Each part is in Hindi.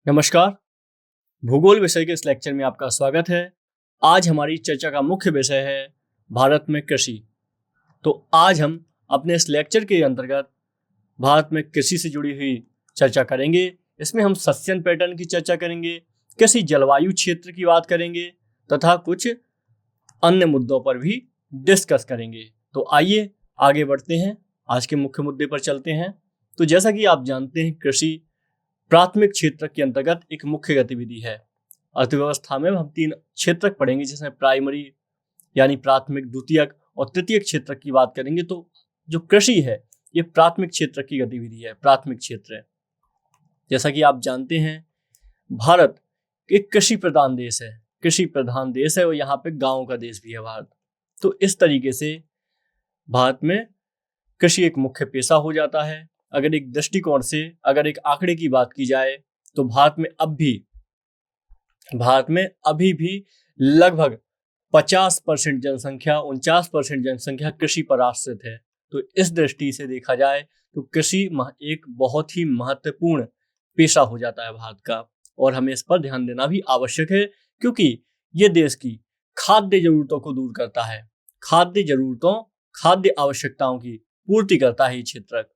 नमस्कार। भूगोल विषय के इस लेक्चर में आपका स्वागत है। आज हमारी चर्चा का मुख्य विषय है भारत में कृषि। तो आज हम अपने इस लेक्चर के अंतर्गत भारत में कृषि से जुड़ी हुई चर्चा करेंगे। इसमें हम सस्यन पैटर्न की चर्चा करेंगे, कृषि जलवायु क्षेत्र की बात करेंगे तथा कुछ अन्य मुद्दों पर भी डिस्कस करेंगे। तो आइए आगे बढ़ते हैं, आज के मुख्य मुद्दे पर चलते हैं। तो जैसा कि आप जानते हैं, कृषि प्राथमिक क्षेत्र के अंतर्गत एक मुख्य गतिविधि है। अर्थव्यवस्था में हम 3 क्षेत्रक पढ़ेंगे, जिसमें प्राइमरी यानी प्राथमिक, द्वितीयक और तृतीयक क्षेत्र की बात करेंगे। तो जो कृषि है ये प्राथमिक क्षेत्र की गतिविधि है, प्राथमिक क्षेत्र है। जैसा कि आप जानते हैं, भारत एक कृषि प्रधान देश है, कृषि प्रधान देश है और यहाँ पे गाँव का देश भी है भारत। तो इस तरीके से भारत में कृषि एक मुख्य पेशा हो जाता है। अगर एक दृष्टिकोण से, अगर एक आंकड़े की बात की जाए तो भारत में अभी भी लगभग 50% जनसंख्या, 49% जनसंख्या कृषि पर आश्रित है। तो इस दृष्टि से देखा जाए तो कृषि एक बहुत ही महत्वपूर्ण पेशा हो जाता है भारत का, और हमें इस पर ध्यान देना भी आवश्यक है, क्योंकि ये देश की खाद्य जरूरतों को दूर करता है, खाद्य आवश्यकताओं की पूर्ति करता है ये क्षेत्र।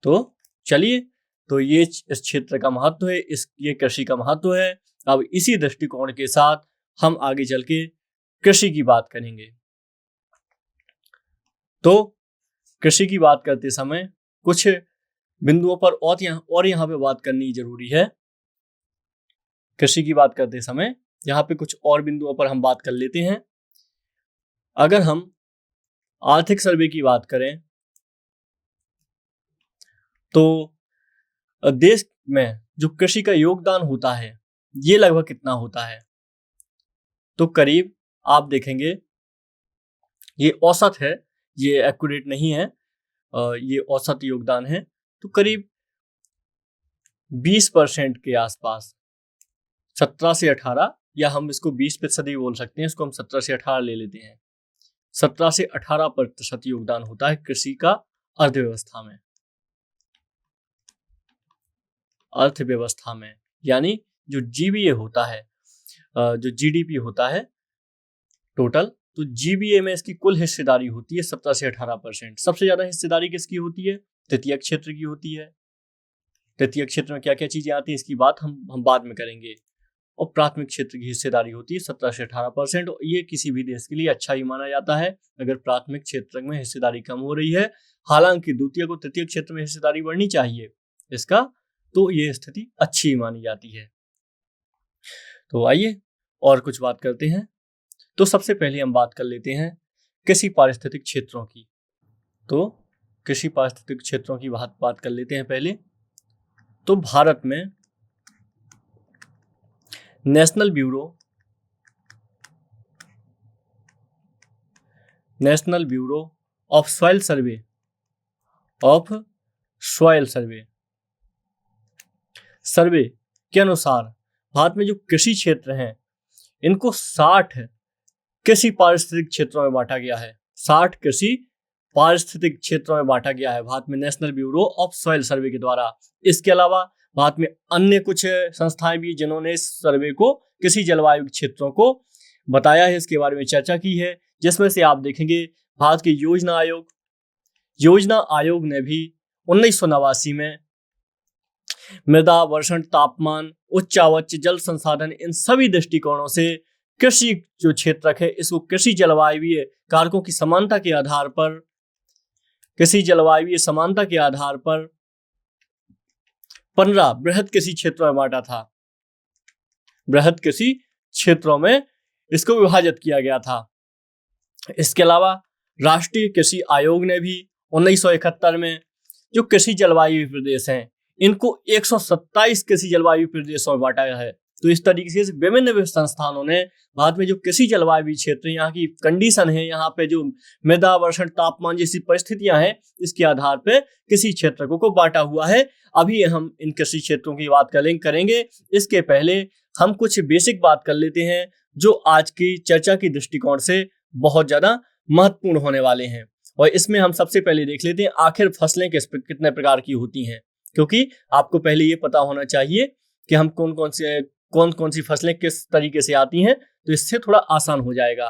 तो चलिए, तो ये इस क्षेत्र का महत्व है, ये कृषि का महत्व है। अब इसी दृष्टिकोण के साथ हम आगे चल के कृषि की बात करेंगे। तो कृषि की बात करते समय कुछ बिंदुओं पर और यहाँ पे बात करनी जरूरी है। कृषि की बात करते समय यहाँ पे कुछ और बिंदुओं पर हम बात कर लेते हैं। अगर हम आर्थिक सर्वे की बात करें तो देश में जो कृषि का योगदान होता है ये लगभग कितना होता है, तो करीब आप देखेंगे, ये औसत है, ये एक्यूरेट नहीं है, ये औसत योगदान है। तो करीब 20% के आसपास, 17 से 18, या हम इसको 20% भी बोल सकते हैं, इसको हम 17 से 18 ले लेते हैं। 17 से 18% योगदान होता है कृषि का अर्थव्यवस्था में, यानी जो जीबीए होता है, जो जीडीपी होता है टोटल, तो जीबीए में इसकी कुल हिस्सेदारी होती है 17 से 18%। सबसे ज्यादा हिस्सेदारी किसकी होती है? तृतीय क्षेत्र की होती है। तृतीय क्षेत्र में क्या क्या चीजें आती हैं इसकी बात हम बाद में करेंगे। और प्राथमिक क्षेत्र की हिस्सेदारी होती है 17 से 18%। और ये किसी भी देश के लिए अच्छा ही माना जाता है अगर प्राथमिक क्षेत्र में हिस्सेदारी कम हो रही है। हालांकि द्वितीय को तृतीय क्षेत्र में हिस्सेदारी बढ़नी चाहिए इसका, तो ये स्थिति अच्छी मानी जाती है। तो आइए और कुछ बात करते हैं। तो सबसे पहले हम बात कर लेते हैं कृषि पारिस्थितिक क्षेत्रों की। तो कृषि पारिस्थितिक क्षेत्रों की बात कर लेते हैं पहले। तो भारत में नेशनल ब्यूरो ऑफ सॉइल सर्वे के अनुसार भारत में जो कृषि क्षेत्र हैं इनको 60 कृषि पारिस्थितिक क्षेत्रों में बांटा गया है। 60 कृषि पारिस्थितिक क्षेत्रों में बांटा गया है भारत में नेशनल ब्यूरो ऑफ सॉइल सर्वे के द्वारा। इसके अलावा भारत में अन्य कुछ संस्थाएं भी जिन्होंने इस सर्वे को, कृषि जलवायु क्षेत्रों को बताया है, इसके बारे में चर्चा की है, जिसमें से आप देखेंगे भारत के योजना आयोग ने भी 1989 में मृदा, वर्षण, तापमान, उच्चावच, जल संसाधन, इन सभी दृष्टिकोणों से कृषि जो क्षेत्र है इसको कृषि जलवायु कारकों की समानता के आधार पर, कृषि जलवायु समानता के आधार पर 15 बृहद कृषि क्षेत्रों में बांटा था। बृहद कृषि क्षेत्रों में इसको विभाजित किया गया था। इसके अलावा राष्ट्रीय कृषि आयोग ने भी 1971 में जो कृषि जलवायु प्रदेश हैं इनको 127 कृषि जलवायु प्रदेशों में बांटा है। तो इस तरीके से विभिन्न संस्थानों ने भारत में जो कृषि जलवायु क्षेत्र, यहाँ की कंडीशन है, यहाँ पे जो मृदा, वर्षण, तापमान जैसी परिस्थितियां हैं, इसके आधार पे कृषि क्षेत्रों को बांटा हुआ है। अभी हम इन कृषि क्षेत्रों की बात करेंगे। इसके पहले हम कुछ बेसिक बात कर लेते हैं जो आज की चर्चा की दृष्टिकोण से बहुत ज्यादा महत्वपूर्ण होने वाले हैं। और इसमें हम सबसे पहले देख लेते हैं आखिर फसलें कितने प्रकार की होती हैं। क्योंकि आपको पहले ये पता होना चाहिए कि हम कौन कौन सी फसलें किस तरीके से आती हैं, तो इससे थोड़ा आसान हो जाएगा।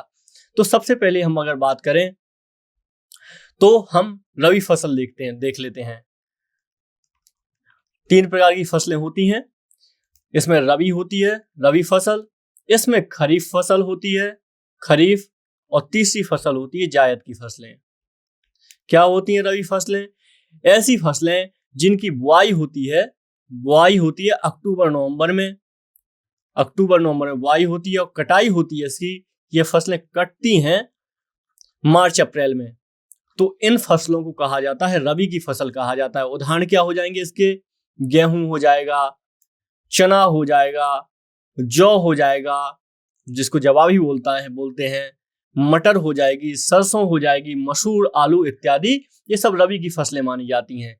तो सबसे पहले हम अगर बात करें तो हम रबी फसल देख लेते हैं। 3 प्रकार की फसलें होती हैं। इसमें रबी होती है, रबी फसल, इसमें खरीफ फसल होती है, खरीफ, और तीसरी फसल होती है जायद की फसलें। क्या होती हैं रबी फसलें? ऐसी फसलें जिनकी बुआई होती है अक्टूबर नवंबर में, बुआई होती है और कटाई होती है इसकी, ये फसलें कटती हैं मार्च अप्रैल में। तो इन फसलों को कहा जाता है रबी की फसल कहा जाता है। उदाहरण क्या हो जाएंगे इसके? गेहूं हो जाएगा, चना हो जाएगा, जौ हो जाएगा, जिसको जवा भी बोलते हैं, मटर हो जाएगी, सरसों हो जाएगी, मसूर, आलू इत्यादि, ये सब रबी की फसलें मानी जाती हैं।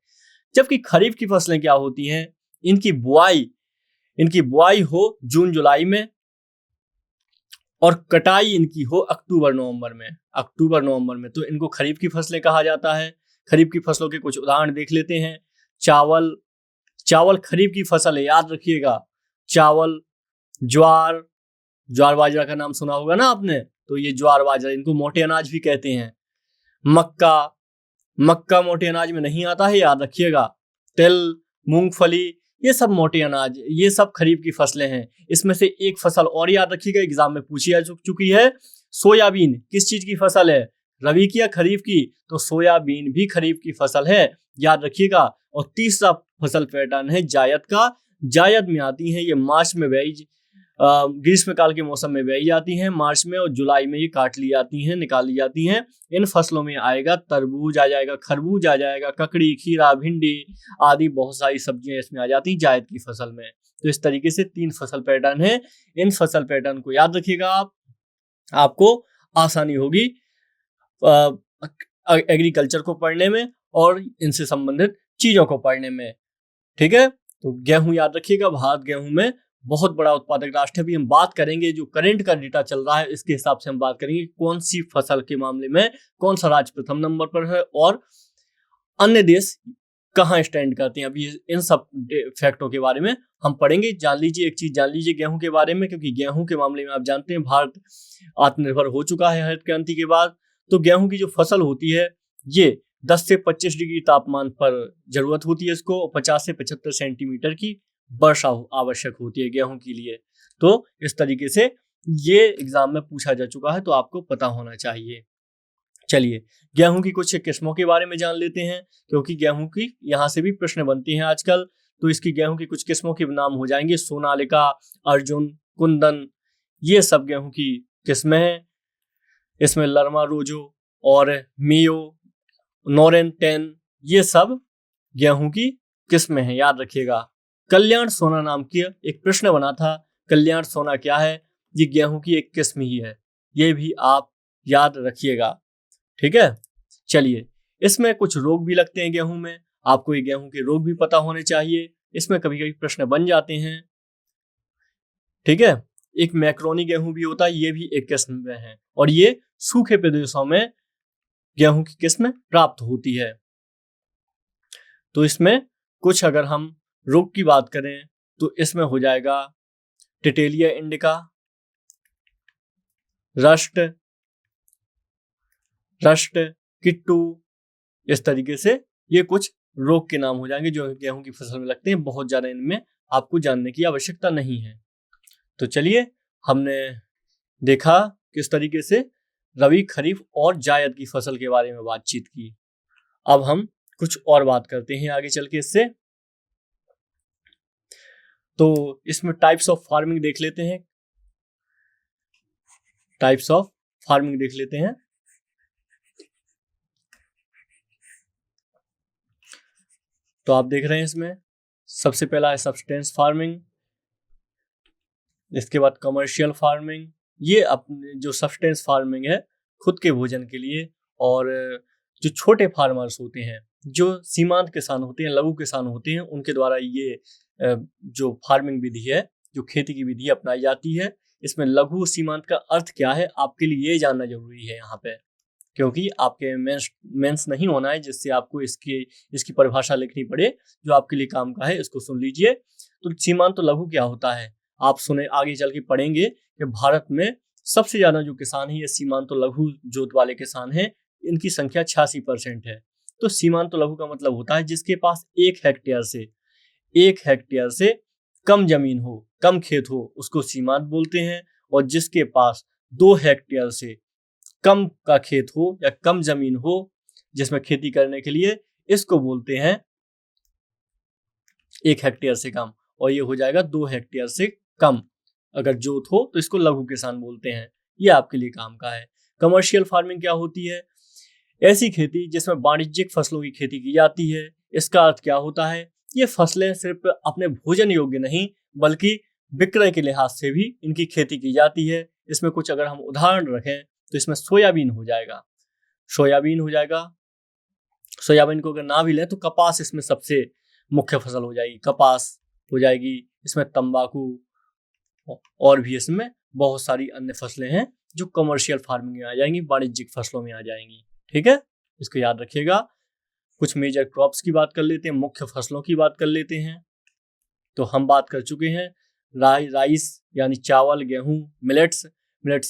जबकि खरीफ की फसलें क्या होती हैं? इनकी बुआई हो जून जुलाई में और कटाई इनकी हो अक्टूबर नवंबर में। तो इनको खरीफ की फसलें कहा जाता है। खरीफ की फसलों के कुछ उदाहरण देख लेते हैं। चावल खरीफ की फसल है, याद रखिएगा। चावल, ज्वार बाजरा का नाम सुना होगा ना आपने, तो ये ज्वार बाजरा, इनको मोटे अनाज भी कहते हैं। मक्का मोटे अनाज में नहीं आता है, याद रखिएगा। तिल, मूंगफली, ये सब मोटे अनाज, ये सब खरीफ की फसलें हैं। इसमें से एक फसल और याद रखिएगा, एग्जाम में पूछी जा चुकी है। सोयाबीन किस चीज की फसल है? रबी की या खरीफ की? तो सोयाबीन भी खरीफ की फसल है, याद रखिएगा। और तीसरा फसल पैटर्न है जायद का। जायद में आती हैं ये मार्च में ग्रीष्म काल के मौसम में बोई जाती हैं, मार्च में, और जुलाई में ये निकाल ली जाती हैं। इन फसलों में आएगा तरबूज आ जाएगा, खरबूज आ जाएगा, ककड़ी, खीरा, भिंडी आदि बहुत सारी सब्जियां इसमें आ जाती हैं जायद की फसल में। तो इस तरीके से 3 फसल पैटर्न है। इन फसल पैटर्न को याद रखिएगा, आपको आसानी होगी एग्रीकल्चर को पढ़ने में और इनसे संबंधित चीजों को पढ़ने में। ठीक है, तो गेहूं याद रखिएगा, भारत गेहूं में बहुत बड़ा उत्पादक राष्ट्र है। अभी हम बात करेंगे जो करंट का डेटा चल रहा है, इसके हिसाब से हम बात करेंगे कौन सी फसल के मामले में कौन सा राज्य प्रथम नंबर पर है और अन्य देश कहाँ स्टैंड करते हैं। अभी इन सब फैक्टों के बारे में हम पढ़ेंगे। जान लीजिए, एक चीज जान लीजिए गेहूं के बारे में, क्योंकि गेहूं के मामले में आप जानते हैं भारत आत्मनिर्भर हो चुका है हरित क्रांति के बाद। तो गेहूं की जो फसल होती है ये 10 से 25 डिग्री तापमान पर जरूरत होती है इसको, 50 से 75 सेंटीमीटर की वर्षा आवश्यक होती है गेहूं के लिए। तो इस तरीके से ये एग्जाम में पूछा जा चुका है, तो आपको पता होना चाहिए। चलिए गेहूं की कुछ किस्मों के बारे में जान लेते हैं, क्योंकि गेहूं की यहाँ से भी प्रश्न बनते हैं आजकल। तो इसकी गेहूं की कुछ किस्मों के नाम हो जाएंगे सोनालिका, अर्जुन, कुंदन, ये सब गेहूं की किस्में हैं। इसमें लरमा रोजो और मियो, नोरेन 10, ये सब गेहूं की किस्में हैं, याद रखिएगा। कल्याण सोना नाम की एक प्रश्न बना था, कल्याण सोना क्या है? ये गेहूं की एक किस्म ही है, ये भी आप याद रखिएगा। ठीक है, चलिए इसमें कुछ रोग भी लगते हैं गेहूं में, आपको ये गेहूं के रोग भी पता होने चाहिए, इसमें कभी कभी प्रश्न बन जाते हैं। ठीक है, एक मैक्रोनी गेहूं भी होता है, ये भी एक किस्म में है, और ये सूखे प्रदेशों में गेहूं की किस्म प्राप्त होती है। तो इसमें कुछ अगर हम रोग की बात करें तो इसमें हो जाएगा टिटेलिया इंडिका, रस्ट, किट्टू, इस तरीके से ये कुछ रोग के नाम हो जाएंगे जो गेहूं की फसल में लगते हैं। बहुत ज्यादा इनमें आपको जानने की आवश्यकता नहीं है। तो चलिए, हमने देखा किस तरीके से रबी, खरीफ और जायद की फसल के बारे में बातचीत की। अब हम कुछ और बात करते हैं आगे चल के इससे। तो इसमें टाइप्स ऑफ फार्मिंग देख लेते हैं। तो आप देख रहे हैं इसमें सबसे पहला है सब्सटेंस फार्मिंग, इसके बाद कमर्शियल फार्मिंग। ये अपने जो सब्सटेंस फार्मिंग है खुद के भोजन के लिए, और जो छोटे फार्मर्स होते हैं, जो सीमांत किसान होते हैं, लघु किसान होते हैं, उनके द्वारा ये जो फार्मिंग विधि है, जो खेती की विधि अपनाई जाती है। इसमें लघु सीमांत का अर्थ क्या है आपके लिए ये जानना जरूरी है यहाँ पे। क्योंकि आपके मेंस नहीं होना है जिससे आपको इसकी परिभाषा लिखनी पड़े। जो आपके लिए काम का है इसको सुन लीजिए। तो सीमांत लघु क्या होता है, आप सुने, आगे चल के पढ़ेंगे कि भारत में सबसे ज्यादा जो किसान है ये सीमांत लघु जोत वाले किसान हैं। इनकी संख्या 86% है। तो सीमांत लघु का मतलब होता है जिसके पास 1 हेक्टेयर से कम जमीन हो, कम खेत हो, उसको सीमांत बोलते हैं। और जिसके पास 2 हेक्टेयर से कम का खेत हो या कम जमीन हो जिसमें खेती करने के लिए, इसको बोलते हैं 1 हेक्टेयर से कम। और ये हो जाएगा 2 हेक्टेयर से कम अगर जोत हो तो इसको लघु किसान बोलते हैं। ये आपके लिए काम का है। कमर्शियल फार्मिंग क्या होती है, ऐसी खेती जिसमें वाणिज्यिक फसलों की खेती की जाती है। इसका अर्थ क्या होता है, ये फसलें सिर्फ अपने भोजन योग्य नहीं बल्कि विक्रय के लिहाज से भी इनकी खेती की जाती है। इसमें कुछ अगर हम उदाहरण रखें तो इसमें सोयाबीन हो जाएगा, सोयाबीन को अगर ना भी लें तो कपास इसमें सबसे मुख्य फसल हो जाएगी, कपास हो जाएगी। इसमें तंबाकू और भी इसमें बहुत सारी अन्य फसलें हैं जो कमर्शियल फार्मिंग में आ जाएंगी, वाणिज्यिक फसलों में आ जाएंगी। ठीक है, इसको याद रखिएगा। कुछ मेजर क्रॉप्स की बात कर लेते हैं, मुख्य फसलों की बात कर लेते हैं। तो हम बात कर चुके हैं राइस यानी चावल, गेहूं, मिलेट्स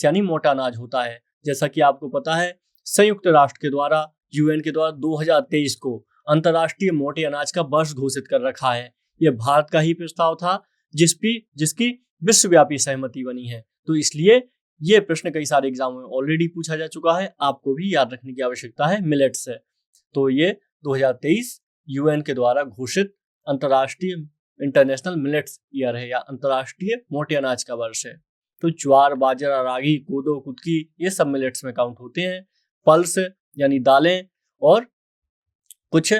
यानी मोटा अनाज होता है। जैसा कि आपको पता है संयुक्त राष्ट्र के द्वारा, यूएन के द्वारा 2023 को अंतर्राष्ट्रीय मोटे अनाज का वर्ष घोषित कर रखा है। यह भारत का ही प्रस्ताव था जिसकी विश्वव्यापी सहमति बनी है। तो इसलिए ये प्रश्न कई सारे एग्जाम में ऑलरेडी पूछा जा चुका है, आपको भी याद रखने की आवश्यकता है मिलेट्स है। तो ये 2023 यूएन के द्वारा घोषित अंतर्राष्ट्रीय इंटरनेशनल मिलेट्स ईयर है या अंतर्राष्ट्रीय मोटे अनाज का वर्ष है। तो ज्वार, बाजरा, रागी, कोदो, कुटकी ये सब मिलेट्स में काउंट होते हैं। पल्स यानी दालें और कुछ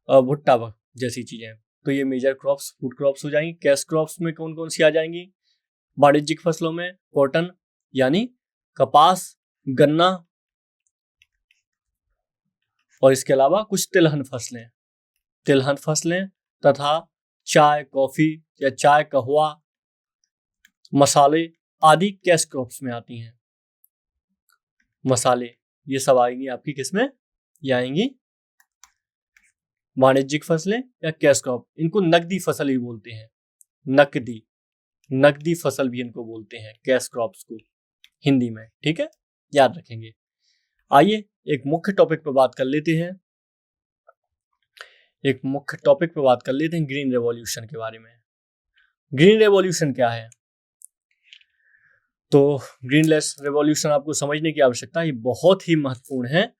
भुट्टा जैसी चीजें। तो ये मेजर क्रॉप्स, फूड क्रॉप्स हो जाएंगी। कैश क्रॉप्स में कौन कौन सी आ जाएंगी, वाणिज्यिक फसलों में कॉटन यानी कपास, गन्ना और इसके अलावा कुछ तिलहन फसलें तथा चाय, कॉफी या चाय, कहवा, मसाले आदि कैश क्रॉप्स में आती हैं। मसाले ये सब आएंगी आपकी किसमें, ये आएंगी वाणिज्यिक फसलें या कैश क्रॉप। इनको नकदी फसल भी बोलते हैं, नकदी फसल भी इनको बोलते हैं, कैश क्रॉप्स को हिंदी में। ठीक है, याद रखेंगे। आइए एक मुख्य टॉपिक पर बात कर लेते हैं, ग्रीन रेवोल्यूशन के बारे में। ग्रीन रेवोल्यूशन क्या है, तो ग्रीन रेवोल्यूशन आपको समझने की आवश्यकता है, ये बहुत ही महत्वपूर्ण है।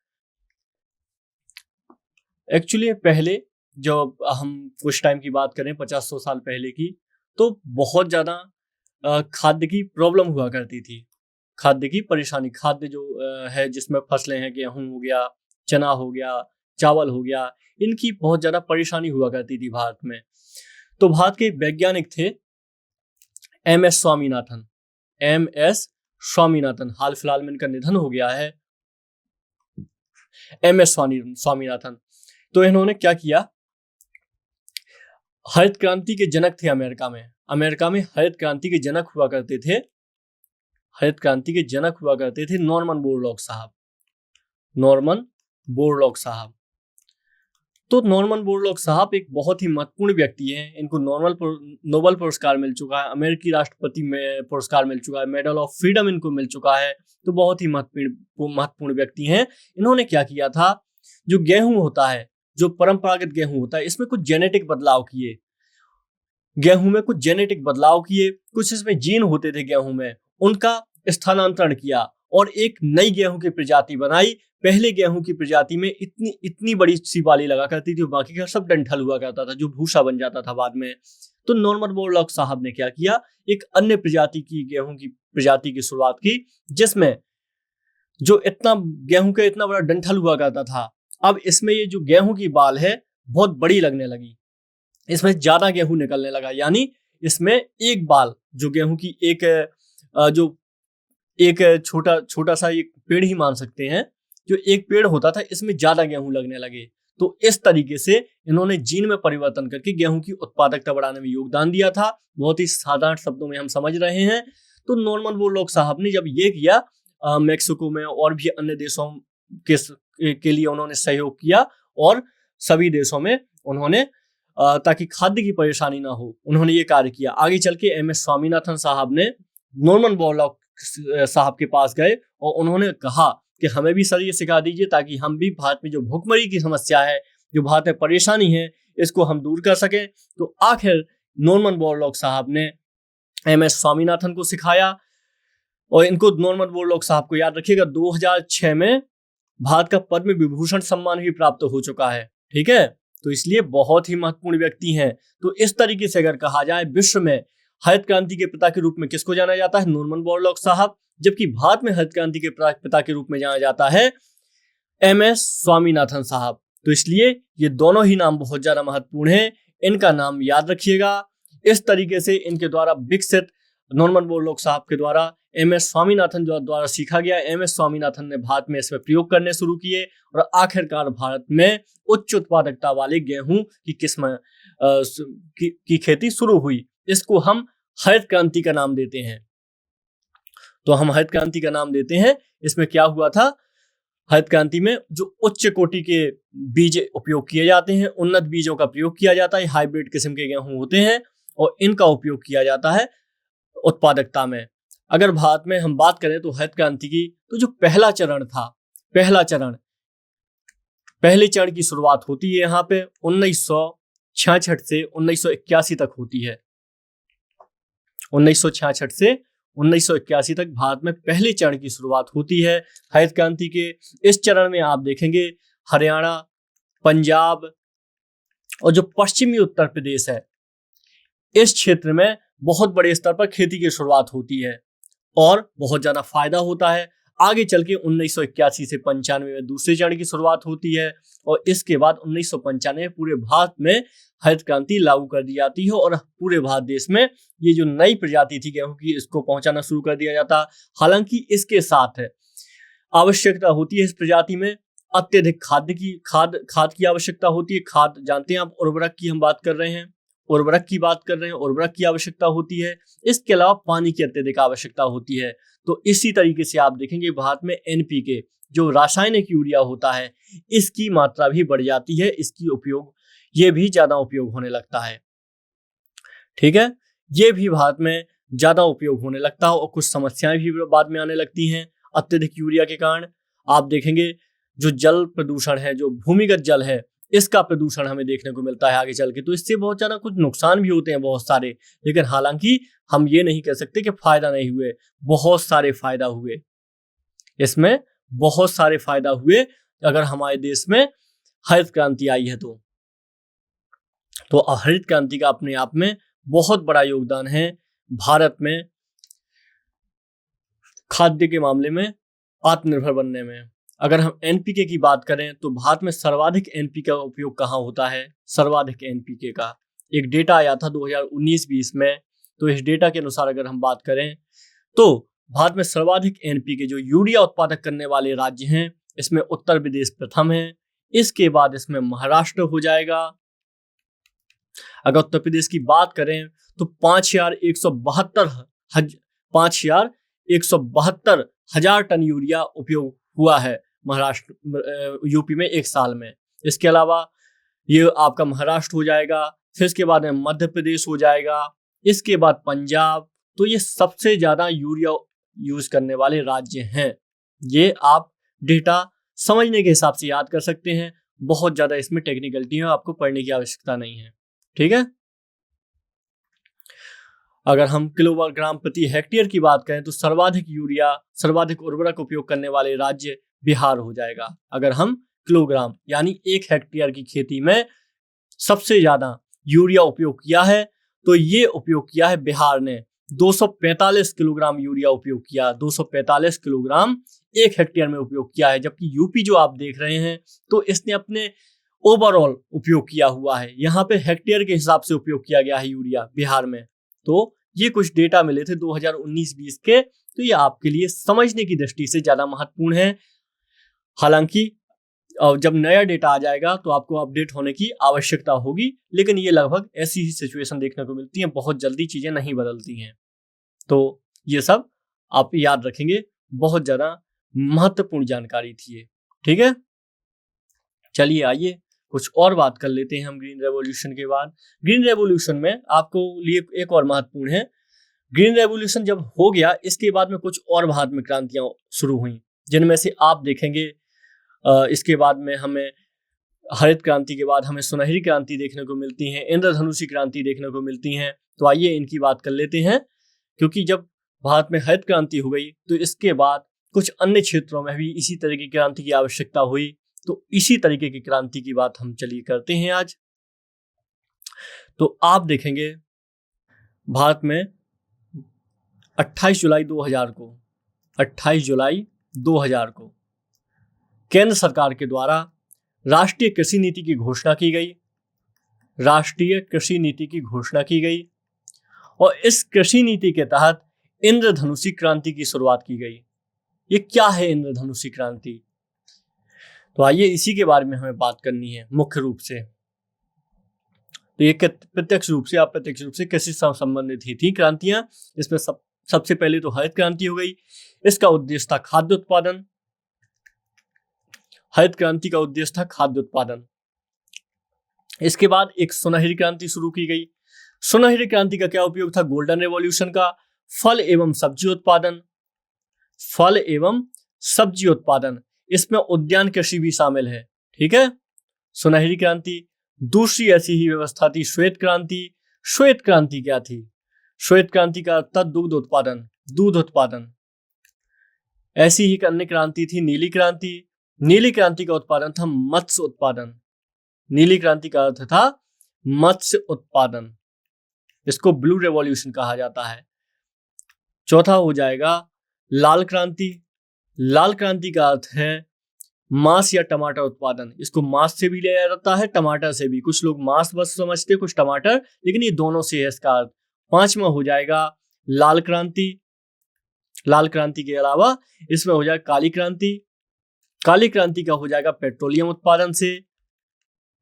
एक्चुअली पहले जब हम कुछ टाइम की बात करें, 50-100 साल पहले की, तो बहुत ज्यादा खाद्य की प्रॉब्लम हुआ करती थी, खाद्य की परेशानी। खाद्य जो है जिसमें फसलें हैं, गेहूं हो गया, चना हो गया, चावल हो गया, इनकी बहुत ज्यादा परेशानी हुआ करती थी भारत में। तो भारत के वैज्ञानिक थे एम.एस. स्वामीनाथन, हाल फिलहाल में इनका निधन हो गया है, एम.एस. स्वामीनाथन। तो इन्होंने क्या किया, हरित क्रांति के जनक थे अमेरिका में हरित क्रांति के जनक हुआ करते थे नॉर्मन बोरलॉग साहब। तो नॉर्मन बोरलॉग साहब एक बहुत ही महत्वपूर्ण व्यक्ति हैं। इनको नोबेल पुरस्कार मिल चुका है, अमेरिकी राष्ट्रपति में पुरस्कार मिल चुका है, मेडल ऑफ फ्रीडम इनको मिल चुका है। तो बहुत ही महत्वपूर्ण व्यक्ति हैं। इन्होंने क्या किया था, जो गेहूं होता है, जो परंपरागत गेहूं होता है, इसमें कुछ जेनेटिक बदलाव किए, कुछ इसमें जीन होते थे गेहूं में, उनका स्थानांतरण किया और एक नई गेहूं की प्रजाति बनाई। पहले गेहूं की प्रजाति में इतनी बड़ी सी बाली लगा करती थी, बाकी का सब डंठल हुआ करता था, जो भूसा बन जाता था बाद में। तो नॉर्मन बोरलॉग साहब ने क्या किया, एक अन्य प्रजाति की गेहूं की प्रजाति की शुरुआत की, जिसमें जो गेहूं का इतना बड़ा डंठल हुआ करता था, अब इसमें ये जो गेहूं की बाल है बहुत बड़ी लगने लगी, इसमें ज्यादा गेहूं निकलने लगा। यानी इसमें एक बाल, जो गेहूं की एक छोटा सा एक पेड़ ही मान सकते हैं, जो एक पेड़ होता था, इसमें ज्यादा गेहूं लगने लगे। तो इस तरीके से इन्होंने जीन में परिवर्तन करके गेहूं की उत्पादकता बढ़ाने में योगदान दिया था। बहुत ही साधारण शब्दों में हम समझ रहे हैं। तो नॉर्मन बोरलॉग साहब ने जब ये किया, मैक्सिको में और भी अन्य देशों के लिए उन्होंने सहयोग किया और सभी देशों में उन्होंने ताकि खाद्य की परेशानी ना हो, उन्होंने ये कार्य किया। आगे चल के एम एस स्वामीनाथन साहब ने नॉर्मन बोरलॉग साहब के पास गए और उन्होंने कहा कि हमें भी सर ये सिखा दीजिए ताकि हम भी भारत में जो भूखमरी की समस्या है, जो भारत में परेशानी है, इसको हम दूर कर सकें। तो आखिर नॉर्मन बोरलॉग साहब ने एम एस स्वामीनाथन को सिखाया और इनको, नॉर्मन बोरलॉग साहब को याद रखिएगा, 2006 में भारत का पद्म विभूषण सम्मान भी प्राप्त हो चुका है। ठीक है, तो इसलिए बहुत ही महत्वपूर्ण व्यक्ति हैं। तो इस तरीके से अगर कहा जाए, विश्व में हरित क्रांति के पिता के रूप में किसको जाना जाता है? नॉर्मन बोरलॉग साहब। जबकि भारत में हरित क्रांति के पिता के रूप में जाना जाता है एम एस स्वामीनाथन साहब। तो इसलिए ये दोनों ही नाम बहुत ज्यादा महत्वपूर्ण हैं, इनका नाम याद रखिएगा। इस तरीके से इनके द्वारा विकसित, नॉर्मन बोरलॉग साहब के द्वारा एम एस स्वामीनाथन द्वारा सीखा गया। एम एस स्वामीनाथन ने भारत में इसमें प्रयोग करने शुरू किए और आखिरकार भारत में उच्च उत्पादकता वाले गेहूं की किस्म की खेती शुरू हुई। इसको हम हरित क्रांति का नाम देते हैं। तो हम हरित क्रांति का नाम देते हैं। इसमें क्या हुआ था? हरित क्रांति में जो उच्च कोटि के बीज उपयोग किए जाते हैं, उन्नत बीजों का प्रयोग किया जाता है, हाइब्रिड किस्म के गेहूं होते हैं और इनका उपयोग किया जाता है उत्पादकता में। अगर भारत में हम बात करें तो हरित क्रांति की, तो जो पहला चरण था, पहले चरण की शुरुआत होती है यहाँ पे 1966 से 1981 तक होती है। 1966 से 1981 तक भारत में पहले चरण की शुरुआत होती है हरित क्रांति के। इस चरण में आप देखेंगे हरियाणा, पंजाब और जो पश्चिमी उत्तर प्रदेश है, इस क्षेत्र में बहुत बड़े स्तर पर खेती की शुरुआत होती है और बहुत ज्यादा फायदा होता है। आगे चल के 1981 से 95 में दूसरे चरण की शुरुआत होती है और इसके बाद 1995 में पूरे भारत में हरित क्रांति लागू कर दी जाती है और पूरे भारत देश में ये जो नई प्रजाति थी गेहूं की, इसको पहुंचाना शुरू कर दिया जाता। हालांकि इसके साथ आवश्यकता होती है इस प्रजाति में अत्यधिक खाद की आवश्यकता होती है। खाद जानते हैं आप, उर्वरक की हम बात कर रहे हैं, उर्वरक की आवश्यकता होती है। इसके अलावा पानी की अत्यधिक आवश्यकता होती है। तो इसी तरीके से आप देखेंगे भारत में एनपीके, जो रासायनिक यूरिया होता है, इसकी मात्रा भी बढ़ जाती है, ये भी ज्यादा उपयोग होने लगता है। ठीक है, ये भी भारत में ज्यादा उपयोग होने लगता है और कुछ समस्याएं भी बाद में आने लगती हैं अत्यधिक यूरिया के कारण। आप देखेंगे जो जल प्रदूषण है, जो भूमिगत जल है, इसका प्रदूषण हमें देखने को मिलता है आगे चल के। तो इससे बहुत ज्यादा कुछ नुकसान भी होते हैं बहुत सारे, लेकिन हालांकि हम ये नहीं कह सकते कि फायदा नहीं हुए, बहुत सारे फायदा हुए। इसमें बहुत सारे फायदा हुए अगर हमारे देश में हरित क्रांति आई है तो हरित क्रांति का अपने आप में बहुत बड़ा योगदान है भारत में खाद्य के मामले में आत्मनिर्भर बनने में। अगर हम एनपीके की बात करें तो भारत में सर्वाधिक एनपीके का उपयोग कहाँ होता है? सर्वाधिक एनपीके का एक डेटा आया था 2019-20 में। तो इस डेटा के अनुसार अगर हम बात करें तो भारत में सर्वाधिक एनपीके जो यूरिया उत्पादक करने वाले राज्य हैं, इसमें उत्तर प्रदेश प्रथम है। इसके बाद इसमें महाराष्ट्र हो जाएगा। अगर उत्तर प्रदेश की बात करें तो 5,172 हजार टन यूरिया उपयोग हुआ है महाराष्ट्र यूपी में एक साल में। इसके अलावा ये आपका महाराष्ट्र हो जाएगा, फिर इसके बाद में मध्य प्रदेश हो जाएगा, इसके बाद पंजाब। तो ये सबसे ज्यादा यूरिया यूज करने वाले राज्य हैं। ये आप डेटा समझने के हिसाब से याद कर सकते हैं, बहुत ज्यादा इसमें टेक्निकलिटी है, आपको पढ़ने की आवश्यकता नहीं है। ठीक है, अगर हम किलोग्राम प्रति हेक्टेयर की बात करें तो सर्वाधिक उर्वरक उपयोग करने वाले राज्य बिहार हो जाएगा। अगर हम किलोग्राम यानी 1 हेक्टेयर की खेती में सबसे ज्यादा यूरिया उपयोग किया है तो ये उपयोग किया है बिहार ने, 245 किलोग्राम यूरिया उपयोग किया। 245 किलोग्राम 1 हेक्टेयर में उपयोग किया है। जबकि यूपी जो आप देख रहे हैं तो इसने अपने ओवरऑल उपयोग किया हुआ है, यहाँ पे हेक्टेयर के हिसाब से उपयोग किया गया है यूरिया बिहार में। तो ये कुछ डेटा मिले थे 2019-20 के, तो ये आपके लिए समझने की दृष्टि से ज्यादा महत्वपूर्ण है। हालांकि जब नया डेटा आ जाएगा तो आपको अपडेट होने की आवश्यकता होगी, लेकिन ये लगभग ऐसी ही सिचुएशन देखने को मिलती है, बहुत जल्दी चीजें नहीं बदलती हैं। तो ये सब आप याद रखेंगे, बहुत ज्यादा महत्वपूर्ण जानकारी थी ये। ठीक है, चलिए आइए कुछ और बात कर लेते हैं हम ग्रीन रेवोल्यूशन के बाद। ग्रीन रेवोल्यूशन में आपको लिए एक और महत्वपूर्ण है, ग्रीन रेवोल्यूशन जब हो गया इसके बाद में कुछ और भारत में क्रांतियां शुरू हुई, जिनमें से आप देखेंगे इसके बाद में हमें हरित क्रांति के बाद हमें सुनहरी क्रांति देखने को मिलती है, इंद्रधनुषी क्रांति देखने को मिलती है। तो आइए इनकी बात कर लेते हैं, क्योंकि जब भारत में हरित क्रांति हो गई तो इसके बाद कुछ अन्य क्षेत्रों में भी इसी तरह की क्रांति की आवश्यकता हुई। तो इसी तरीके की क्रांति की बात हम चलिए करते हैं आज। तो आप देखेंगे भारत में 28 जुलाई 2000 को केंद्र सरकार के द्वारा राष्ट्रीय कृषि नीति की घोषणा की गई। राष्ट्रीय कृषि नीति की घोषणा की गई और इस कृषि नीति के तहत इंद्रधनुषी क्रांति की शुरुआत की गई। ये क्या है इंद्रधनुषी क्रांति? तो आइए इसी के बारे में हमें बात करनी है मुख्य रूप से। तो ये प्रत्यक्ष रूप से अप्रत्यक्ष रूप से कृषि से संबंधित ही थी क्रांतियां। इसमें सबसे पहले तो हरित क्रांति हो गई। इसका उद्देश्य था खाद्य उत्पादन। हरित क्रांति का उद्देश्य था खाद्य उत्पादन। इसके बाद एक सुनहरी क्रांति शुरू की गई। सुनहरी क्रांति का क्या उपयोग था? गोल्डन रेवोल्यूशन का फल एवं सब्जी उत्पादन। फल एवं सब्जी उत्पादन, इसमें उद्यान कृषि भी शामिल है। ठीक है, सुनहरी क्रांति। दूसरी ऐसी ही व्यवस्था थी श्वेत क्रांति। श्वेत क्रांति क्या थी? श्वेत क्रांति का अर्थ था दुग्ध उत्पादन, दूध उत्पादन। ऐसी ही अन्य क्रांति थी नीली क्रांति। नीली क्रांति का उत्पादन था मत्स्य उत्पादन। नीली क्रांति का अर्थ था मत्स्य उत्पादन। इसको ब्लू रेवोल्यूशन कहा जाता है। चौथा हो जाएगा लाल क्रांति। लाल क्रांति का अर्थ है मांस या टमाटर उत्पादन। इसको मांस से भी लिया जाता है, टमाटर से भी। कुछ लोग मांस बस समझते, कुछ टमाटर, लेकिन ये दोनों से है इसका अर्थ। पांचवा हो जाएगा लाल क्रांति। लाल क्रांति के अलावा इसमें हो जाएगा काली क्रांति। काली क्रांति का हो जाएगा पेट्रोलियम उत्पादन से।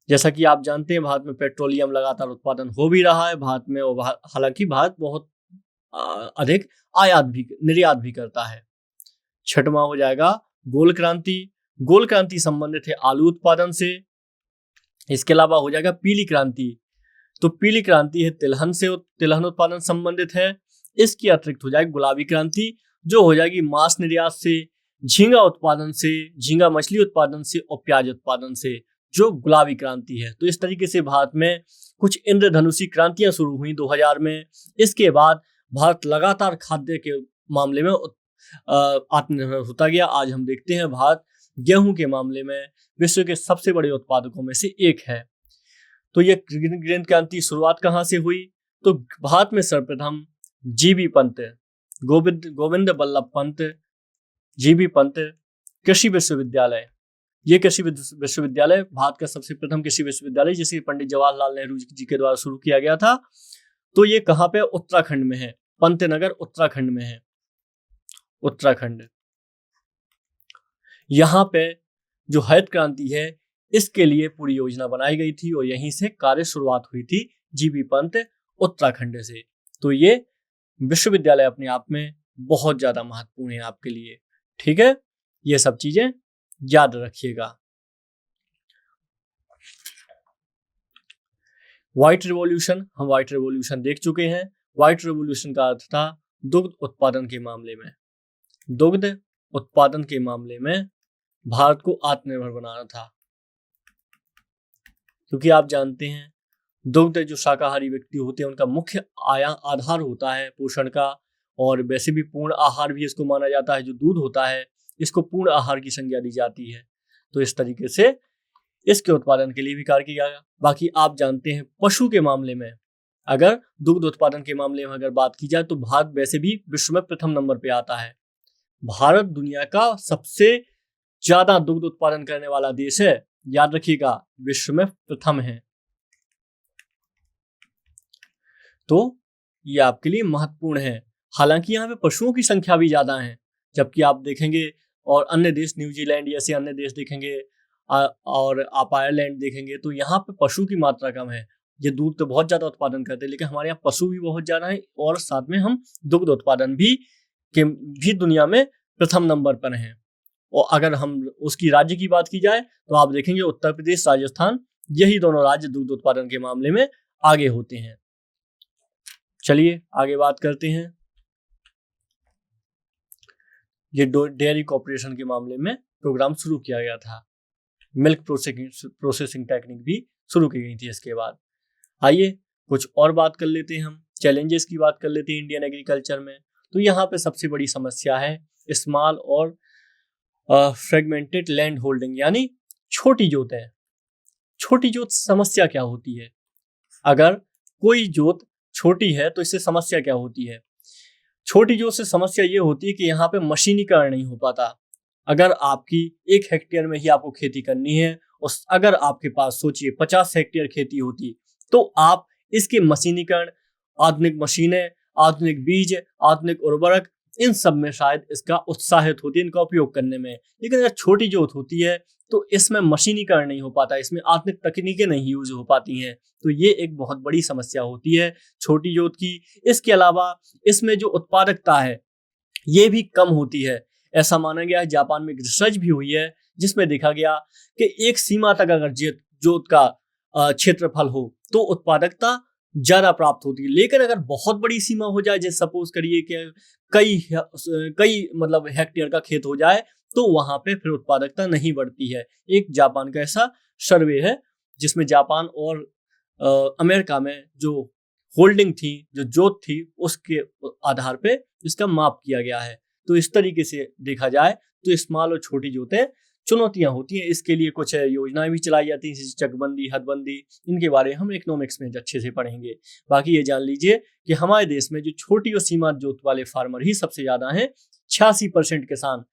जैसा कि आप जानते हैं भारत में पेट्रोलियम लगातार उत्पादन हो भी रहा है भारत में, और हालांकि भारत बहुत अधिक निर्यात भी करता है। छठवां हो जाएगा गोल क्रांति। गोल क्रांति संबंधित है आलू उत्पादन से। इसके अलावा हो जाएगा पीली क्रांति। तो पीली क्रांति है तिलहन उत्पादन संबंधित है। इसकी अतिरिक्त हो जाएगी गुलाबी क्रांति, जो हो जाएगी मांस निर्यात से, झींगा उत्पादन से, झींगा मछली उत्पादन से और प्याज उत्पादन से, जो गुलाबी क्रांति है। तो इस तरीके से भारत में कुछ इंद्रधनुषी क्रांतियां शुरू हुई 2000 में। इसके बाद भारत लगातार खाद्य के मामले में आत्मनिर्भर होता गया। आज हम देखते हैं भारत गेहूं के मामले में विश्व के सबसे बड़े उत्पादकों में से एक है। तो ये ग्रीन क्रांति शुरुआत कहाँ से हुई? तो भारत में सर्वप्रथम जीबी पंत, गोविंद बल्लभ पंत, जीबी पंत कृषि विश्वविद्यालय। ये कृषि विश्वविद्यालय भारत का सबसे प्रथम कृषि विश्वविद्यालय, जिसे पंडित जवाहरलाल नेहरू जी के द्वारा शुरू किया गया था। तो ये कहाँ पे? उत्तराखंड में है। पंतनगर उत्तराखंड में है। उत्तराखंड। यहाँ पे जो हरित क्रांति है इसके लिए पूरी योजना बनाई गई थी और यहीं से कार्य शुरुआत हुई थी जीबी पंत उत्तराखंड से। तो ये विश्वविद्यालय अपने आप में बहुत ज्यादा महत्वपूर्ण है आपके लिए। ठीक है, ये सब चीजें याद रखिएगा। व्हाइट रिवॉल्यूशन, हम व्हाइट रिवॉल्यूशन देख चुके हैं। व्हाइट रिवॉल्यूशन का अर्थ था दुग्ध उत्पादन के मामले में। दुग्ध उत्पादन के मामले में भारत को आत्मनिर्भर बनाना था, क्योंकि आप जानते हैं दुग्ध, जो शाकाहारी व्यक्ति होते हैं उनका मुख्य आधार होता है पोषण का, और वैसे भी पूर्ण आहार भी इसको माना जाता है। जो दूध होता है इसको पूर्ण आहार की संज्ञा दी जाती है। तो इस तरीके से इसके उत्पादन के लिए भी कार्य किया गया। बाकी आप जानते हैं पशु के मामले में, अगर दुग्ध उत्पादन के मामले में अगर बात की जाए तो भारत वैसे भी विश्व में प्रथम नंबर पे आता है। भारत दुनिया का सबसे ज्यादा दुग्ध उत्पादन करने वाला देश है, याद रखिएगा, विश्व में प्रथम है। तो ये आपके लिए महत्वपूर्ण है। हालांकि यहाँ पे पशुओं की संख्या भी ज्यादा है, जबकि आप देखेंगे और अन्य देश, न्यूजीलैंड जैसे अन्य देश देखेंगे और आप आयरलैंड देखेंगे तो यहाँ पे पशु की मात्रा कम है। ये दूध तो बहुत ज्यादा उत्पादन करते हैं, लेकिन हमारे यहाँ पशु भी बहुत ज्यादा है और साथ में हम दुग्ध उत्पादन भी दुनिया में प्रथम नंबर पर हैं। और अगर हम उसकी राज्य की बात की जाए तो आप देखेंगे उत्तर प्रदेश, राजस्थान, यही दोनों राज्य दूध उत्पादन के मामले में आगे होते हैं। चलिए आगे बात करते हैं। ये डेयरी कॉर्पोरेशन के मामले में प्रोग्राम शुरू किया गया था, मिल्क प्रोसेसिंग टेक्निक भी शुरू की गई थी इसके बाद। आइए कुछ और बात कर लेते हैं, हम चैलेंजेस की बात कर लेते हैं इंडियन एग्रीकल्चर में। तो यहाँ पे सबसे बड़ी समस्या है स्मॉल और फ्रेगमेंटेड लैंड होल्डिंग, यानी छोटी जोत है। छोटी जोत समस्या क्या होती है? अगर कोई जोत छोटी है तो इससे समस्या क्या होती है? छोटी जोत से समस्या ये होती है कि यहाँ पे मशीनीकरण नहीं हो पाता। अगर आपकी 1 हेक्टेयर में ही आपको खेती करनी है और अगर आपके पास सोचिए 50 हेक्टेयर खेती होती, तो आप इसके मशीनीकरण, आधुनिक मशीनें, आधुनिक बीज, आधुनिक उर्वरक, इन सब में शायद इसका उत्साहित होती है इनका उपयोग करने में। लेकिन अगर छोटी जोत होती है तो इसमें मशीनीकरण नहीं हो पाता, इसमें आधुनिक तकनीकें नहीं यूज हो पाती हैं। तो ये एक बहुत बड़ी समस्या होती है छोटी जोत की। इसके अलावा इसमें जो उत्पादकता है ये भी कम होती है। ऐसा माना गया है, जापान में एक रिसर्च भी हुई है जिसमें देखा गया कि एक सीमा तक अगर जोत का क्षेत्रफल हो तो उत्पादकता ज्यादा प्राप्त होती है। लेकिन अगर बहुत बड़ी सीमा हो जाए, जैसे सपोज करिए कि कई मतलब हेक्टेयर का खेत हो जाए, तो वहां पे फिर उत्पादकता नहीं बढ़ती है। एक जापान का ऐसा सर्वे है जिसमें जापान और अमेरिका में जो होल्डिंग थी, जो जोत थी, उसके आधार पे इसका माप किया गया है। तो इस तरीके से देखा जाए तो स्मॉल और छोटी जोतें चुनौतियां होती हैं। इसके लिए कुछ योजनाएं भी चलाई जाती हैं, जैसे चकबंदी, हदबंदी, इनके बारे में हम इकोनॉमिक्स में अच्छे से पढ़ेंगे। बाकी ये जान लीजिए कि हमारे देश में जो छोटी और सीमांत जोत वाले फार्मर ही सबसे ज्यादा हैं। 86% किसान,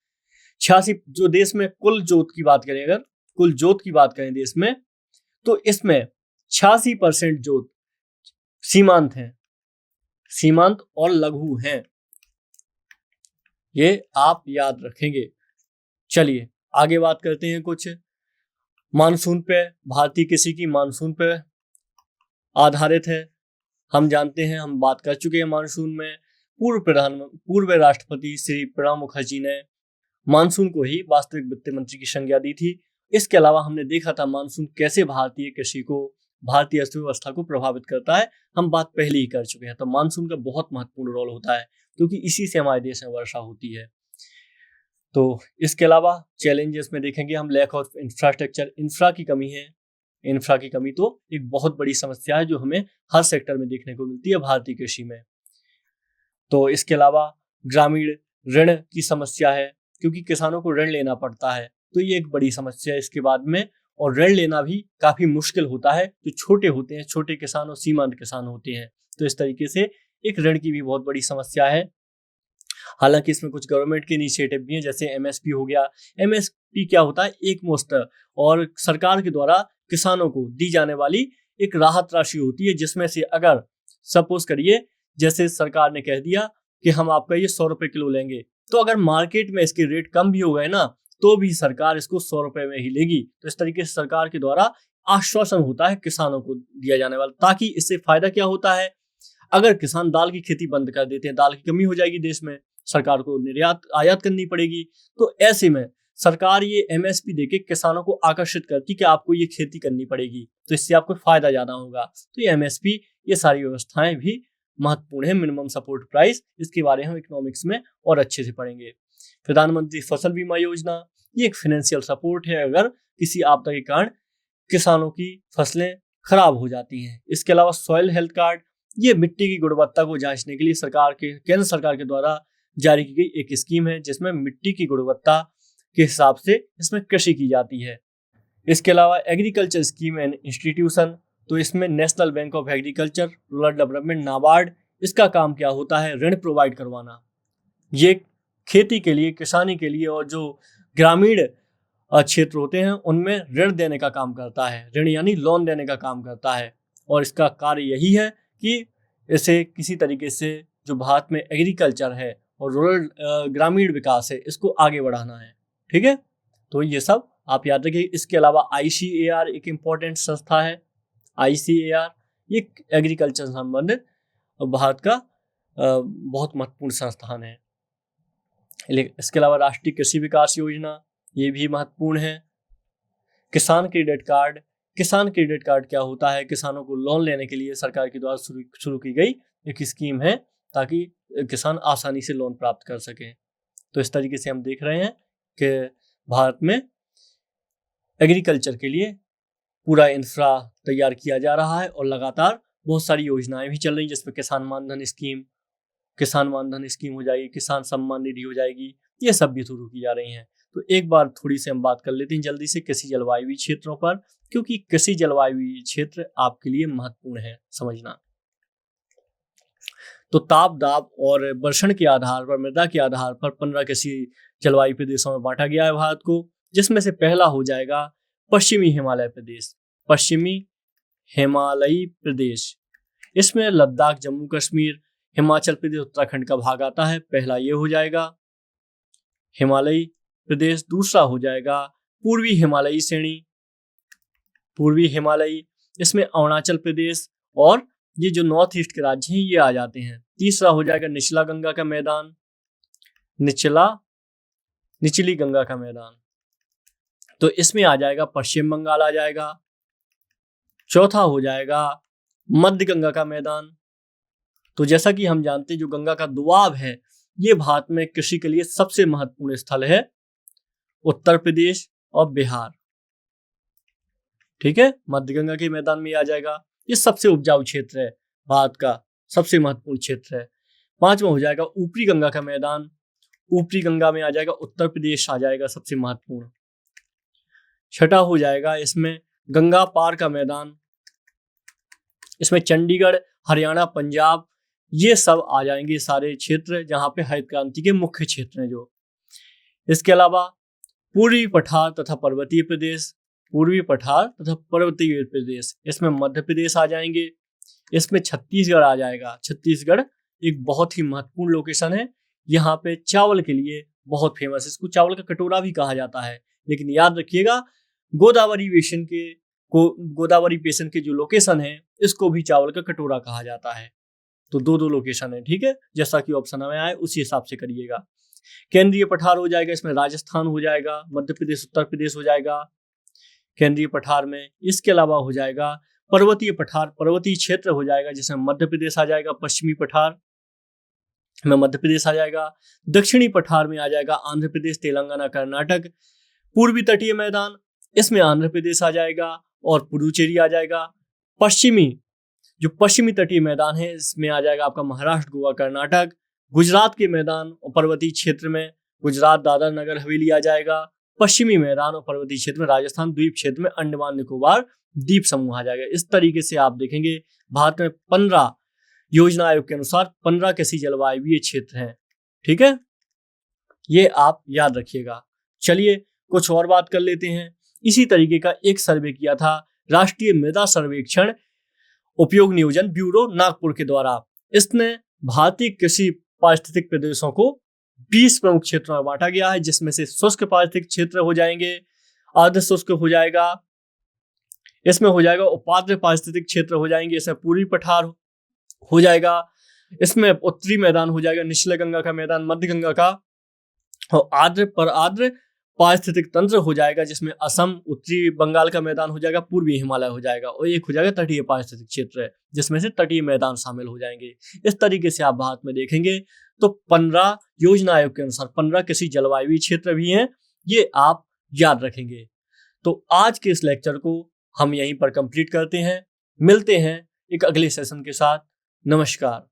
86, जो देश में कुल जोत की बात करें, अगर कुल जोत की बात करें देश में, तो इसमें 86% जोत सीमांत हैं, सीमांत और लघु हैं। ये आप याद रखेंगे। चलिए आगे बात करते हैं कुछ मानसून पे। भारतीय कृषि की मानसून पे आधारित है। हम जानते हैं, हम बात कर चुके हैं मानसून में। पूर्व राष्ट्रपति श्री प्रणब मुखर्जी ने मानसून को ही वास्तविक वित्त मंत्री की संज्ञा दी थी। इसके अलावा हमने देखा था मानसून कैसे भारतीय कृषि को, भारतीय अर्थव्यवस्था को प्रभावित करता है, हम बात पहले ही कर चुके हैं। तो मानसून का बहुत महत्वपूर्ण रोल होता है क्योंकि इसी से हमारे देश में वर्षा होती है। तो इसके अलावा चैलेंजेस में देखेंगे हम, लैक ऑफ इंफ्रास्ट्रक्चर, इंफ्रा की कमी है। इंफ्रा की कमी तो एक बहुत बड़ी समस्या है जो हमें हर सेक्टर में देखने को मिलती है भारतीय कृषि में। तो इसके अलावा ग्रामीण ऋण की समस्या है, क्योंकि किसानों को ऋण लेना पड़ता है, तो ये एक बड़ी समस्या है इसके बाद में। और ऋण लेना भी काफी मुश्किल होता है, जो छोटे होते हैं, छोटे किसान और सीमांत किसान होते हैं। तो इस तरीके से एक ऋण की भी बहुत बड़ी समस्या है। हालांकि इसमें कुछ गवर्नमेंट के इनिशिएटिव भी हैं, जैसे एमएसपी हो गया। एमएसपी क्या होता है? एक मुश्त और सरकार के द्वारा किसानों को दी जाने वाली एक राहत राशि होती है, जिसमें से अगर सपोज करिए जैसे सरकार ने कह दिया कि हम आपका ये 100 रुपए किलो लेंगे, तो अगर मार्केट में इसके रेट कम भी हो गए ना, तो भी सरकार इसको 100 रुपए में ही लेगी। तो इस तरीके से सरकार के द्वारा आश्वासन होता है किसानों को दिया जाने वाला। ताकि इससे फायदा क्या होता है, अगर किसान दाल की खेती बंद कर देते हैं, दाल की कमी हो जाएगी देश में, सरकार को निर्यात आयात करनी पड़ेगी। तो ऐसे में सरकार ये एमएसपी देके किसानों को आकर्षित करती कि आपको ये खेती करनी पड़ेगी, तो इससे आपको फायदा ज्यादा होगा। तो ये एमएसपी, ये सारी व्यवस्थाएं भी महत्वपूर्ण है। मिनिमम सपोर्ट प्राइस, इसके बारे में हम इकोनॉमिक्स में और अच्छे से पढ़ेंगे। प्रधानमंत्री फसल बीमा योजना, ये एक फाइनेंशियल सपोर्ट है अगर किसी आपदा के कारण किसानों की फसलें खराब हो जाती हैं। इसके अलावा सॉइल हेल्थ कार्ड, ये मिट्टी की गुणवत्ता को जांचने के लिए केंद्र सरकार के द्वारा जारी की गई एक स्कीम है, जिसमें मिट्टी की गुणवत्ता के हिसाब से इसमें कृषि की जाती है। इसके अलावा एग्रीकल्चर स्कीम एंड इंस्टीट्यूशन, तो इसमें national bank of agriculture rural development, NABARD, इसका काम क्या होता है? ऋण प्रोवाइड करवाना। ये खेती के लिए, किसानी के लिए और जो ग्रामीण क्षेत्र होते हैं उनमें ऋण देने का काम करता है। ऋण यानी लोन देने का काम करता है। और इसका कार्य यही है कि इसे किसी तरीके से जो भारत में एग्रीकल्चर है और रूरल ग्रामीण विकास है, इसको आगे बढ़ाना है। ठीक है, तो ये सब आप याद रखिए। इसके अलावा ICAR एक इम्पोर्टेंट संस्था है। ICAR ये एग्रीकल्चर से संबंधित भारत का बहुत महत्वपूर्ण संस्थान है। इसके अलावा राष्ट्रीय कृषि विकास योजना, ये भी महत्वपूर्ण है। किसान क्रेडिट कार्ड, किसान क्रेडिट कार्ड क्या होता है? किसानों को लोन लेने के लिए सरकार के द्वारा शुरू की गई एक स्कीम है ताकि किसान आसानी से लोन प्राप्त कर सकें। तो इस तरीके से हम देख रहे हैं कि भारत में एग्रीकल्चर के लिए पूरा इंफ्रा तैयार किया जा रहा है और लगातार बहुत सारी योजनाएं भी चल रही हैं, जिसमें किसान मानधन स्कीम हो जाएगी, किसान सम्मान निधि हो जाएगी, ये सब भी शुरू की जा रही हैं। तो एक बार थोड़ी सी हम बात कर लेते हैं जल्दी से कृषि जलवायु क्षेत्रों पर, क्योंकि कृषि जलवायु क्षेत्र आपके लिए महत्वपूर्ण है समझना। तो ताप दाब और वर्षण के आधार पर, मृदा के आधार पर 15 कृषि जलवायु प्रदेशों में बांटा गया है भारत को, जिसमें से पहला हो जाएगा पश्चिमी हिमालय प्रदेश। पश्चिमी हिमालयी प्रदेश, इसमें लद्दाख, जम्मू कश्मीर, हिमाचल प्रदेश, उत्तराखंड का भाग आता है। पहला ये हो जाएगा हिमालयी प्रदेश। दूसरा हो जाएगा पूर्वी हिमालयी श्रेणी, पूर्वी हिमालयी, इसमें अरुणाचल प्रदेश और ये जो नॉर्थ ईस्ट के राज्य हैं ये आ जाते हैं। तीसरा हो जाएगा निचला गंगा का मैदान, निचली गंगा का मैदान, तो इसमें आ जाएगा पश्चिम बंगाल आ जाएगा। चौथा हो जाएगा मध्य गंगा का मैदान। तो जैसा कि हम जानते हैं जो गंगा का दोआब है ये भारत में कृषि के लिए सबसे महत्वपूर्ण स्थल है उत्तर प्रदेश और बिहार। ठीक है, मध्य गंगा के मैदान में आ जाएगा। ये सबसे उपजाऊ क्षेत्र है, भारत का सबसे महत्वपूर्ण क्षेत्र है। पांचवा हो जाएगा ऊपरी गंगा का मैदान, ऊपरी गंगा में आ जाएगा उत्तर प्रदेश आ जाएगा सबसे महत्वपूर्ण। छठा हो जाएगा इसमें गंगा पार का मैदान, इसमें चंडीगढ़, हरियाणा, पंजाब ये सब आ जाएंगे सारे क्षेत्र जहां पे हरित क्रांति के मुख्य क्षेत्र हैं जो। इसके अलावा पूर्वी पठार तथा पर्वतीय प्रदेश, पूर्वी पठार तथा पर्वतीय प्रदेश, इसमें मध्य प्रदेश आ जाएंगे। इसमें छत्तीसगढ़ आ जाएगा। छत्तीसगढ़ एक बहुत ही महत्वपूर्ण लोकेशन है, यहाँ पे चावल के लिए बहुत फेमस है, इसको चावल का कटोरा भी कहा जाता है। लेकिन याद रखिएगा गोदावरी बेसिन के जो लोकेशन है इसको भी चावल का कटोरा कहा जाता है। तो दो लोकेशन है, ठीक है, जैसा कि ऑप्शन में आए उसी हिसाब से करिएगा। केंद्रीय पठार हो जाएगा, इसमें राजस्थान हो जाएगा, मध्य प्रदेश, उत्तर प्रदेश हो जाएगा केंद्रीय पठार में। इसके अलावा हो जाएगा पर्वतीय पठार, पर्वतीय क्षेत्र हो जाएगा जिसमें मध्य प्रदेश आ जाएगा, पश्चिमी पठार में मध्य प्रदेश आ जाएगा। दक्षिणी पठार में आ जाएगा आंध्र प्रदेश, तेलंगाना, कर्नाटक। पूर्वी तटीय मैदान, इसमें आंध्र प्रदेश आ जाएगा और पुडुचेरी आ जाएगा। पश्चिमी तटीय मैदान है इसमें आ जाएगा आपका महाराष्ट्र, गोवा, कर्नाटक। गुजरात के मैदान और पर्वतीय क्षेत्र में गुजरात, दादर, नगर हवेली आ जाएगा। पश्चिमी मैदान और पर्वतीय क्षेत्र में राजस्थान, द्वीप क्षेत्र में अंडमान निकोबार द्वीप समूह आ जाएगा। इस तरीके से आप देखेंगे भारत में 15 योजना आयोग के अनुसार 15 कृषि जलवायु क्षेत्र हैं। ठीक है, ये आप याद रखिएगा। चलिए कुछ और बात कर लेते हैं। इसी तरीके का एक सर्वे किया था राष्ट्रीय मृदा सर्वेक्षण उपयोग नियोजन ब्यूरो नागपुर के द्वारा। इसने भारतीय कृषि पारिस्थितिक प्रदेशों को 20 प्रमुख क्षेत्रों में बांटा गया है, जिसमें से शुष्क पारिस्थितिक क्षेत्र हो जाएंगे, अर्ध शुष्क हो जाएगा, इसमें हो जाएगा उपाद्र पारिस्थितिक क्षेत्र हो जाएंगे, इसमें पूर्वी पठार हो जाएगा, इसमें उत्तरी मैदान हो जाएगा, निचले गंगा का मैदान, मध्य गंगा का, और आद्र पारिस्थितिक तंत्र हो जाएगा जिसमें असम, उत्तरी बंगाल का मैदान हो जाएगा, पूर्वी हिमालय हो जाएगा, और एक हो जाएगा तटीय पारिस्थितिक क्षेत्र है जिसमें से तटीय मैदान शामिल हो जाएंगे। इस तरीके से आप भारत में देखेंगे तो 15 योजना आयोग के अनुसार 15 कृषि जलवायु क्षेत्र भी हैं, ये आप याद रखेंगे। तो आज के इस लेक्चर को हम यहीं पर कंप्लीट करते हैं, मिलते हैं एक अगले सेशन के साथ। नमस्कार।